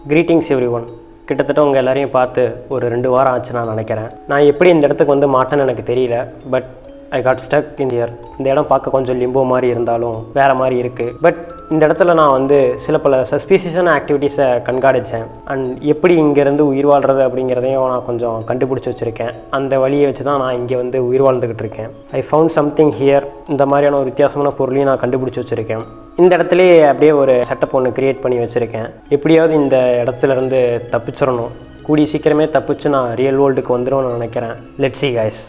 Greetings every one. கிட்டத்தட்ட உங்கள் எல்லாரையும் பார்த்து ஒரு 2 வாரம் ஆச்சு நான் நினைக்கிறேன். நான் எப்படி இந்த இடத்துக்கு வந்து மாட்டேன்னு எனக்கு தெரியல. But I got stuck in here. இந்த இடம் பார்க்க கொஞ்சம் லிம்போ மாதிரி இருந்தாலும் வேறு மாதிரி இருக்குது. பட் இந்த இடத்துல நான் வந்து சில பல சஸ்பீஷியஸான ஆக்டிவிட்டீஸை கண்காணித்தேன். அண்ட் எப்படி இங்கேருந்து உயிர் வாழ்கிறது அப்படிங்கிறதையும் நான் கொஞ்சம் கண்டுபிடிச்சி வச்சுருக்கேன். அந்த வழியை வச்சு தான் நான் இங்கே வந்து உயிர் வாழ்ந்துக்கிட்டு இருக்கேன். I found something here. இந்த மாதிரியான ஒரு வித்தியாசமான பொருளையும் நான் கண்டுபிடிச்சி வச்சுருக்கேன். இந்த இடத்துலையே அப்படியே ஒரு செட்டப் ஒன்று க்ரியேட் பண்ணி வச்சுருக்கேன். எப்படியாவது இந்த இடத்துலேருந்து தப்பிச்சிடணும். கூடிய சீக்கிரமே தப்பிச்சு நான் ரியல் வேர்ல்டுக்கு வந்துடும்னு நினைக்கிறேன். Let's see guys.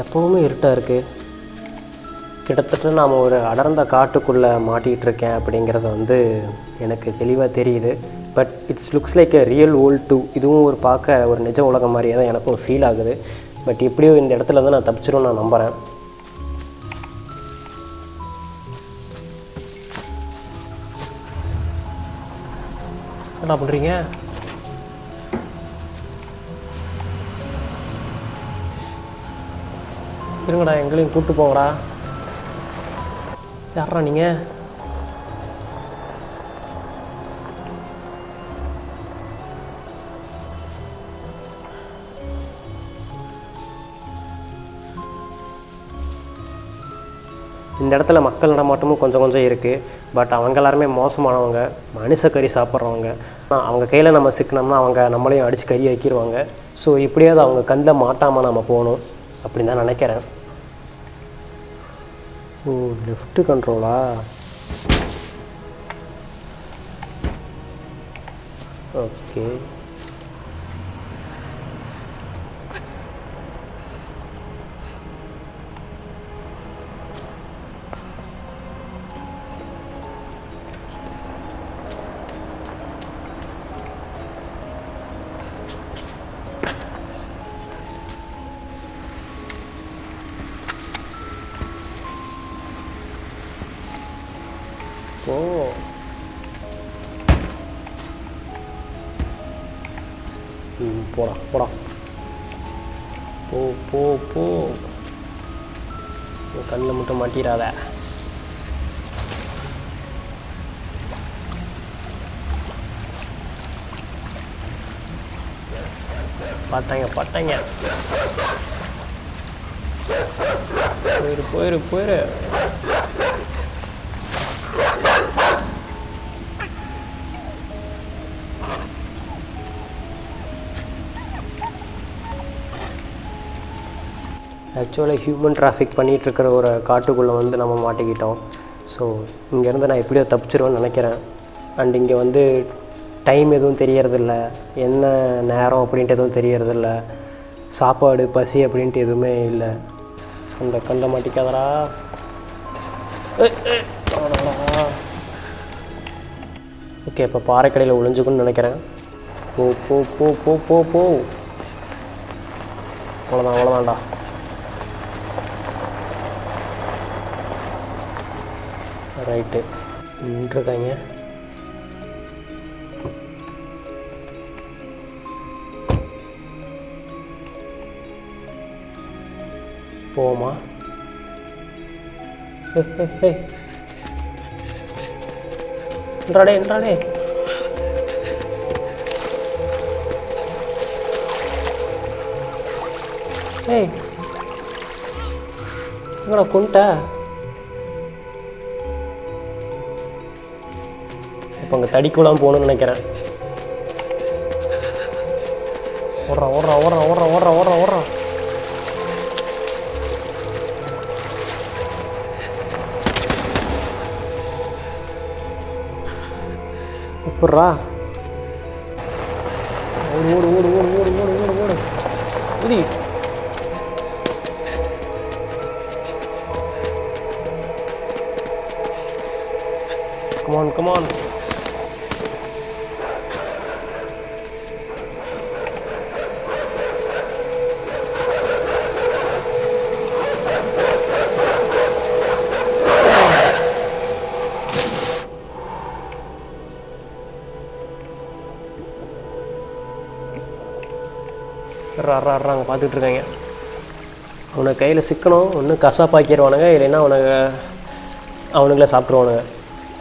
எப்போவுமே இருட்டாக இருக்குது. கிட்டத்தட்ட நாம் ஒரு அடர்ந்த காட்டுக்குள்ளே மாட்டிகிட்டு இருக்கேன் அப்படிங்கிறது வந்து எனக்கு தெளிவாக தெரியுது. But it's looks like a real world too. இதுவும் ஒரு பார்க்க ஒரு நிஜ உலகம் மாதிரியே தான் எனக்கும் ஃபீல் ஆகுது. பட் எப்படியோ இந்த இடத்துல வந்து நான் தப்பிச்சிரும்னு நான் நம்புகிறேன். என்ன பண்ணுறீங்க? இருங்கடா, எங்களையும் கூப்பிட்டு போங்கடா. யாரா நீங்கள்? இந்த இடத்துல மக்கள் நடமாட்டமும் கொஞ்சம் கொஞ்சம் இருக்குது. பட் அவங்க எல்லாருமே மோசமானவங்க, மனுஷக்கறி சாப்பிட்றவங்க. அவங்க கையில் நம்ம சிக்கினோம்னா அவங்க நம்மளையும் அடித்து கறி வைக்கிடுவாங்க. ஸோ எப்படியாவது அவங்க கண்ணில் மாட்டாமல் நம்ம போகணும் அப்படின்னு தான் நினைக்கிறேன். ஓ, லெஃப்ட் கண்ட்ரோலா? ஓகே. ஓ, போடா போடா, போ போ போ. கண்ணில் மட்டும் மாட்டிடாத. பார்த்தாங்க பார்த்தாங்க. போயிரு போயிரு போயிரு. ஆக்சுவலாக ஹியூமன் டிராஃபிக் பண்ணிகிட்ருக்கிற ஒரு காட்டுக்குள்ளே வந்து நம்ம மாட்டிக்கிட்டோம். ஸோ இங்கேருந்து நான் எப்படியோ தப்பிச்சிருவேன்னு நினைக்கிறேன். அண்ட் இங்கே வந்து டைம் எதுவும் தெரியறதில்ல, என்ன நேரம் அப்படின்ட்டு எதுவும் தெரியறதில்ல, சாப்பாடு பசி அப்படின்ட்டு எதுவுமே இல்லை. அந்த கண்ணில் மாட்டிக்காதடா. ஓகே, இப்போ பாறைக்கடையில் ஒளிஞ்சுக்குன்னு நினைக்கிறேன். போ போ போ போ போ போ. அவ்வளோதான் அவ்வளோதான்டா. ரைட்டு, நின்றுருக்காங்க. போமா? என்றாடே என்றாடே. ஏய், எங்கடா கொண்டுட்ட? இப்போ அங்கே தடிக்குலாம் போகணும்னு நினைக்கிறேன். ஓடுறான் ஓடுறான் ஓடுறான் ஓடுறான் ஓடுறான் ஓடுறான் ஓடுறான். எப்பட்றா? ஓடு ஓடு ஓடு ஓடு ஓடு ஓடு ஓடு ஓடு. புரி. Come on, come on. அங்கே பார்த்துட்டு இருக்காங்க. அவனை கையில் சிக்கணும், ஒன்று கசாப்பாக்கிடுவானுங்க, இல்லைன்னா அவனுங்களே சாப்பிட்ருவானுங்க.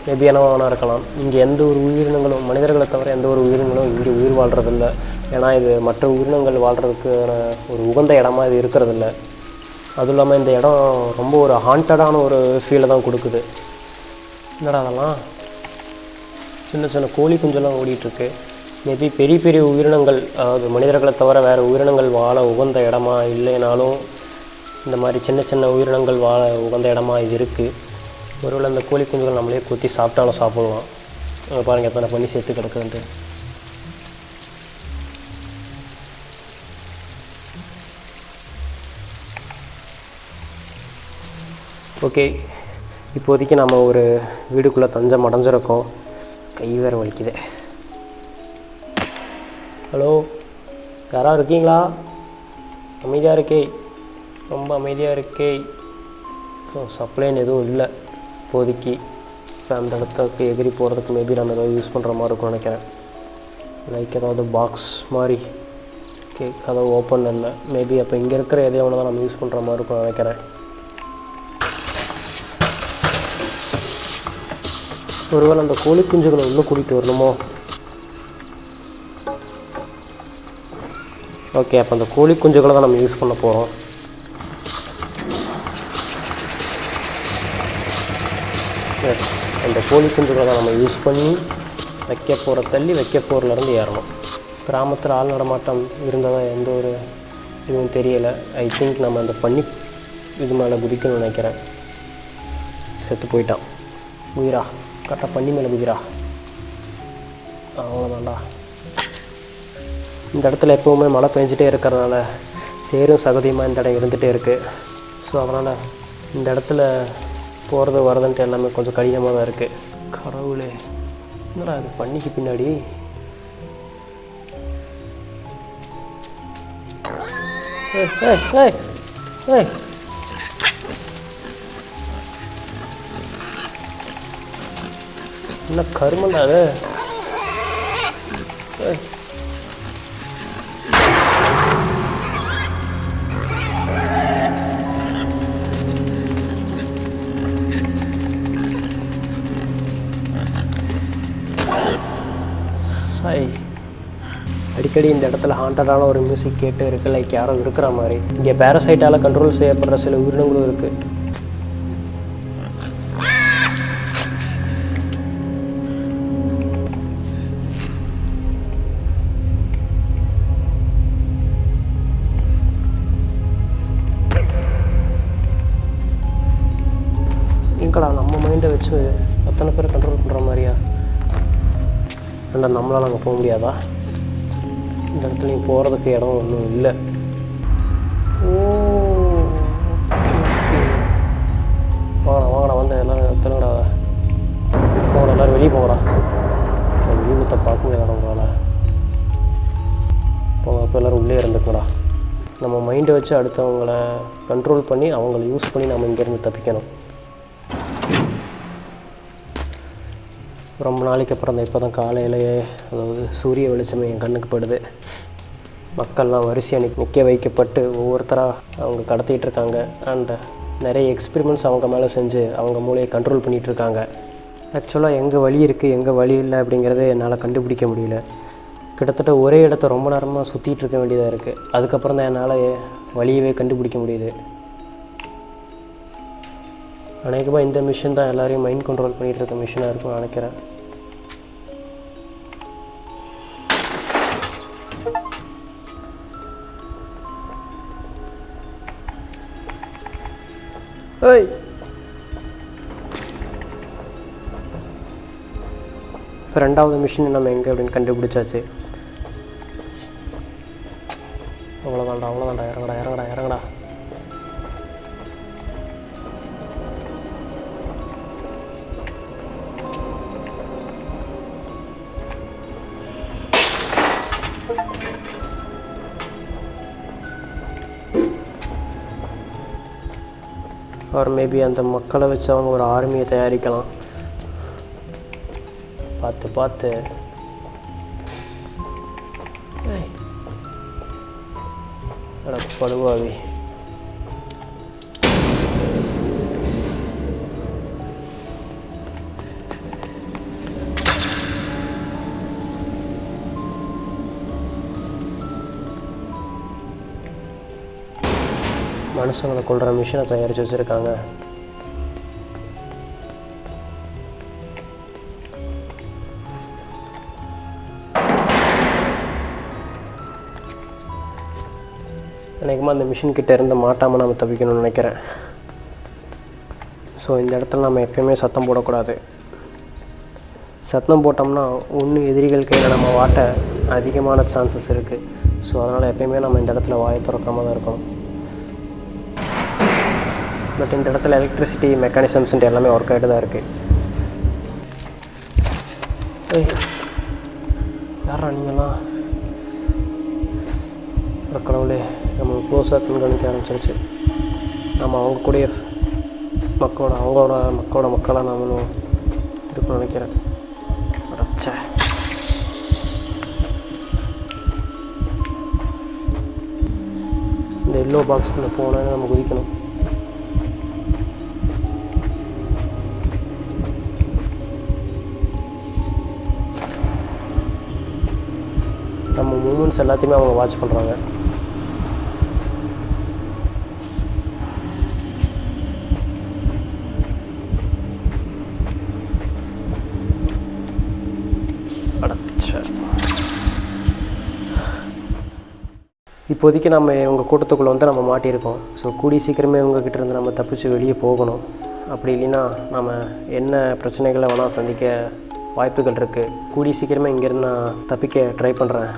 மேபி என்னவானா இருக்கலாம். இங்கே எந்த ஒரு உயிரினங்களும், மனிதர்களை தவிர எந்த ஒரு உயிரினங்களும் இங்கே உயிர் வாழ்கிறதில்ல. ஏன்னா இது மற்ற உயிரினங்கள் வாழ்கிறதுக்கான ஒரு உகந்த இடமா இது இருக்கிறதில்ல. அதுவும் இல்லாமல் இந்த இடம் ரொம்ப ஒரு ஹாண்டடான ஒரு ஃபீலை தான் கொடுக்குது. என்னடா அதெல்லாம் சின்ன சின்ன கோழி குஞ்செல்லாம் ஓடிட்டுருக்கு. மேபி பெரிய பெரிய உயிரினங்கள், அதாவது மனிதர்களை தவிர வேறு உயிரினங்கள் வாழ உகந்த இடமா இல்லைனாலும் இந்த மாதிரி சின்ன சின்ன உயிரினங்கள் வாழ உகந்த இடமா இது இருக்குது. ஒருவேளை இந்த கோழி குஞ்சுகள் நம்மளே கொத்தி சாப்பிட்டாலும் சாப்பிடலாம். பாருங்கள் எத்தனை பண்ணி சேர்த்து கிடக்குதுன்ட்டு. ஓகே, இப்போதைக்கு நம்ம ஒரு வீடுக்குள்ளே தஞ்சம் அடைஞ்சிருக்கோம். கை வேறு வலிக்குது. ஹலோ, யாராவது இருக்கீங்களா? அமைதியாக இருக்கே, ரொம்ப அமைதியாக இருக்கே. சப்ளைன் எதுவும் இல்லை இப்போதைக்கு. இப்போ அந்த இடத்துக்கு எகிரி போகிறதுக்கு மேபி நம்ம ஏதாவது யூஸ் பண்ணுற மாதிரி இருக்கும்னு நினைக்கிறேன். லைக் ஏதாவது பாக்ஸ் மாதிரி. கேக் அதாவது ஓப்பன் இல்லை. மேபி அப்போ இங்கே இருக்கிற எதையோ ஒன்று தான் நம்ம யூஸ் பண்ணுற மாதிரி இருக்கும்னு நினைக்கிறேன். ஒருவேளை அந்த கோழி குஞ்சுகளை உள்ளே கூட்டிகிட்டு வரணுமோ? ஓகே, அப்போ அந்த கோழி குஞ்சுகளை தான் நம்ம யூஸ் பண்ண போகிறோம். அந்த கோழி குஞ்சுகளை தான் நம்ம யூஸ் பண்ணி வைக்க போகிற தள்ளி வைக்க போகிறதுலேருந்து ஏறணும். கிராமத்தில் ஆள் நடமாட்டம் இருந்ததாக எந்த ஒரு இதுவும் தெரியலை. ஐ திங்க் நம்ம அந்த பண்ணி இது மேலே குதிக்கணும்னு நினைக்கிறேன். செத்து போயிட்டான். குதிரா, கரெக்டாக பண்ணி மேலே குதிரா. அவ்வளோதான்டா. இந்த இடத்துல எப்போவுமே மழை பெஞ்சிட்டே இருக்கிறதுனால சேரும் சகதியமாக இந்த இடம் இருந்துகிட்டே இருக்குது. ஸோ அதனால் இந்த இடத்துல போகிறது வரதுன்ட்டு எல்லாமே கொஞ்சம் கடினமாக தான் இருக்குது. கடவுளே, என்னடா அது பண்ணிக்கு பின்னாடி? என்ன கருமண்டா அது? அடிக்கடி இந்த இடத்துல ஹாண்டடான ஒரு மியூசிக் கேட்டு இருக்குது. லைக் யாரோ இருக்கிற மாதிரி. இங்கே பேரசைட்டால் கண்ட்ரோல் செய்யப்படுற சில உயிரினங்களும் இருக்குது. எங்கடா நம்ம மைண்டை வச்சு அத்தனை பேரை கண்ட்ரோல் பண்ணுற மாதிரியா? அந்த நம்மளால் அங்கே போக முடியாதா? இந்த இடத்துலையும் போகிறதுக்கு இடம் ஒன்றும் இல்லை. ஓ, வாங்கடா வந்து எல்லோரும் திருங்கடா. போங்கடா, எல்லோரும் வெளியே போங்கடா. வியூகத்தை பார்க்க முடியாதா உங்களால்? போங்க, இப்போ எல்லோரும் உள்ளே இருந்துக்கூடா. நம்ம மைண்டை வச்சு அடுத்தவங்கள கண்ட்ரோல் பண்ணி அவங்கள யூஸ் பண்ணி நம்ம இங்கேருந்து தப்பிக்கணும். ரொம்ப நாளைக்கு அப்புறம் தான் இப்போ தான் காலையிலேயே, அதாவது சூரிய வெளிச்சமே என் கண்ணுக்கு படுது. மக்கள்லாம் வரிசையாக நிற்க வைக்கப்பட்டு ஒவ்வொருத்தராக அவங்க கடத்திகிட்டு இருக்காங்க. அண்ட் நிறைய எக்ஸ்பெரிமெண்ட்ஸ் அவங்க மேலே செஞ்சு அவங்க மூளையை கண்ட்ரோல் பண்ணிகிட்ருக்காங்க. ஆக்சுவலாக எங்கே வழி இருக்குது எங்கே வழி இல்லை அப்படிங்கிறத என்னால் கண்டுபிடிக்க முடியல. கிட்டத்தட்ட ஒரே இடத்த ரொம்ப நேரமாக சுற்றிட்டு இருக்க வேண்டியதாக இருக்குது. அதுக்கப்புறம் தான் என்னால் வழியவே கண்டுபிடிக்க முடியுது. அநேகமாக இந்த மிஷின் தான் எல்லோரையும் மைண்ட் கண்ட்ரோல் பண்ணிகிட்டு இருக்க மிஷினாக இருக்கும்னு நினைக்கிறேன். ஏய், ரெண்டாவது மிஷின் நம்ம எங்கே அப்படின்னு கண்டுபிடிச்சாச்சு. அவ்வளோதான்டா, இறங்கடா. ஆர் மேபி அந்த மக்களை வச்சு அவங்க ஒரு ஆர்மியை தயாரிக்கலாம். பார்த்து அட படுவாவி. மனுஷங்களை கொள்கிற மிஷினை தயாரித்து வச்சுருக்காங்க. எனக்குமா அந்த மிஷின் கிட்டே இருந்து மாட்டாமல் நம்ம தப்பிக்கணும்னு நினைக்கிறேன். ஸோ இந்த இடத்துல நம்ம எப்பயுமே சத்தம் போடக்கூடாது. சத்தம் போட்டோம்னா ஒன்று எதிரிகள் கையில் நம்ம வாட்ட அதிகமான சான்சஸ் இருக்குது. ஸோ அதனால் எப்பயுமே நம்ம இந்த இடத்துல வாயை திறக்காம தான் இருக்கணும். பட் இந்த இடத்துல எலக்ட்ரிசிட்டி மெக்கானிசம்ஸ்ன்ட்டு எல்லாமே ஒர்க் ஆகிட்டு தான் இருக்குது. யாரா நீங்களாம்? கடவுளே, நம்ம க்ளோஸாக கண்காணிக்க ஆரம்பிச்சிருச்சு. நம்ம அவங்க கூடிய அவங்களோட மக்களாக நாமளும் இருக்குன்னு நினைக்கிறேன். அடச்சே, இந்த எல்லோ பாக்ஸுக்குள்ளே போனால் நம்ம குதிக்கணும். நம்ம மூமெண்ட்ஸ் எல்லாத்தையுமே அவங்க வாட்ச் பண்ணுறாங்க. இப்போதைக்கு நம்ம இவங்க கூட்டத்துக்குள்ளே வந்து நம்ம மாட்டியிருக்கோம். ஸோ கூடிய சீக்கிரமே இவங்ககிட்ட இருந்து நம்ம தப்பிச்சு வெளியே போகணும். அப்படி இல்லைன்னா நம்ம என்ன பிரச்சனைகளை வேணால் சந்திக்க வாய்ப்புகள் இருக்குது. கூடிய சீக்கிரமே இங்கேருந்து நான் தப்பிக்க ட்ரை பண்ணுறேன்.